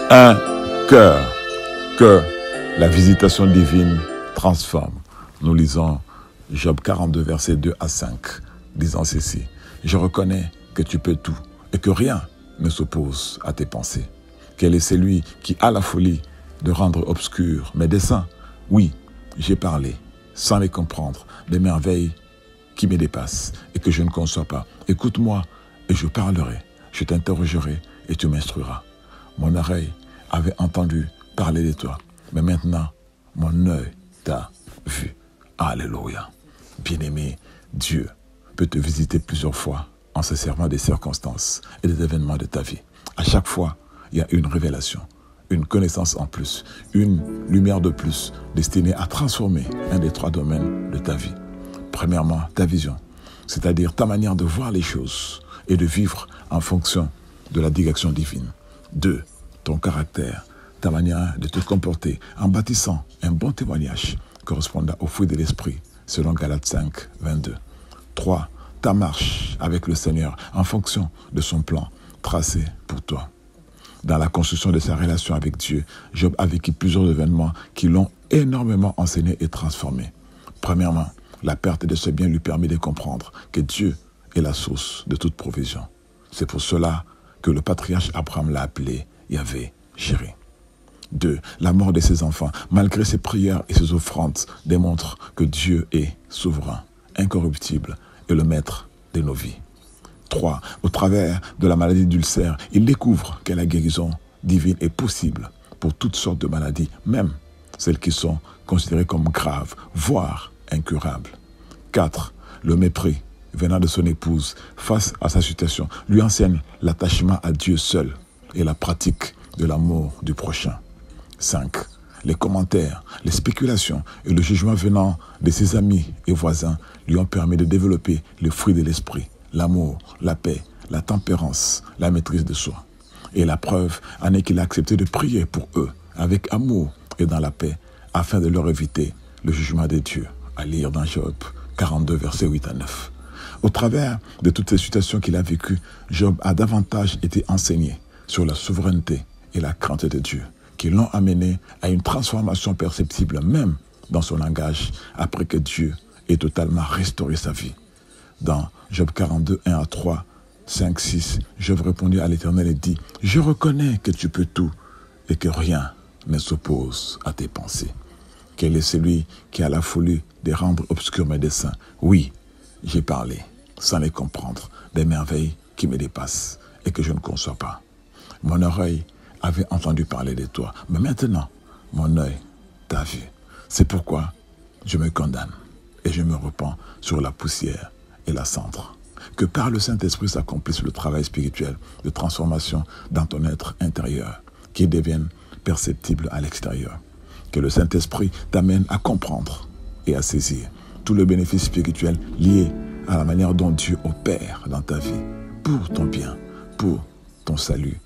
Un cœur que la visitation divine transforme. Nous lisons Job 42, versets 2 à 5, disant ceci. Je reconnais que tu peux tout et que rien ne s'oppose à tes pensées. Quel est celui qui a la folie de rendre obscurs mes desseins? Oui, j'ai parlé, sans les comprendre, des merveilles qui me dépassent et que je ne conçois pas. Écoute-moi et je parlerai, je t'interrogerai et tu m'instruiras. Mon oreille avait entendu parler de toi, mais maintenant, mon œil t'a vu. Alléluia. Bien-aimé, Dieu peut te visiter plusieurs fois en se servant des circonstances et des événements de ta vie. À chaque fois, il y a une révélation, une connaissance en plus, une lumière de plus destinée à transformer un des trois domaines de ta vie. Premièrement, ta vision, c'est-à-dire ta manière de voir les choses et de vivre en fonction de la direction divine. 2. Ton caractère, ta manière de te comporter en bâtissant un bon témoignage correspondant au fruit de l'esprit, selon Galates 5, 22. 3. Ta marche avec le Seigneur en fonction de son plan tracé pour toi. Dans la construction de sa relation avec Dieu, Job a vécu plusieurs événements qui l'ont énormément enseigné et transformé. Premièrement, la perte de ce bien lui permet de comprendre que Dieu est la source de toute provision. C'est pour cela que le patriarche Abraham l'a appelé Yahvé Jireh. 2. La mort de ses enfants, malgré ses prières et ses offrandes, démontre que Dieu est souverain, incorruptible et le maître de nos vies. 3. Au travers de la maladie d'ulcère, il découvre que la guérison divine est possible pour toutes sortes de maladies, même celles qui sont considérées comme graves, voire incurables. 4. Le mépris venant de son épouse face à sa situation lui enseigne l'attachement à Dieu seul et la pratique de l'amour du prochain. 5. Les commentaires, les spéculations et le jugement venant de ses amis et voisins lui ont permis de développer le fruit de l'esprit, l'amour, la paix, la tempérance, la maîtrise de soi. Et la preuve en est qu'il a accepté de prier pour eux avec amour et dans la paix afin de leur éviter le jugement de Dieu, à lire dans Job 42, versets 8 à 9. Au travers de toutes ces situations qu'il a vécues, Job a davantage été enseigné sur la souveraineté et la crainte de Dieu, qui l'ont amené à une transformation perceptible même dans son langage après que Dieu ait totalement restauré sa vie. Dans Job 42, 1 à 3, 5, 6, Job répondit à l'Éternel et dit « Je reconnais que tu peux tout et que rien ne s'oppose à tes pensées. Quel est celui qui a la folie de rendre obscurs mes desseins? Oui, j'ai parlé, sans les comprendre, des merveilles qui me dépassent et que je ne conçois pas. Mon oreille avait entendu parler de toi, mais maintenant, mon œil t'a vu. C'est pourquoi je me condamne et je me repens sur la poussière et la cendre. Que par le Saint-Esprit s'accomplisse le travail spirituel de transformation dans ton être intérieur, qui devienne perceptible à l'extérieur. Que le Saint-Esprit t'amène à comprendre et à saisir tout le bénéfice spirituel lié à la manière dont Dieu opère dans ta vie, pour ton bien, pour ton salut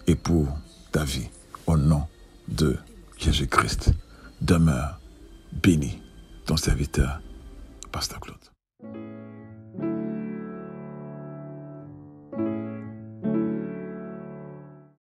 et pour ta vie. Au nom de Jésus-Christ, demeure béni, ton serviteur, Pasteur Claude.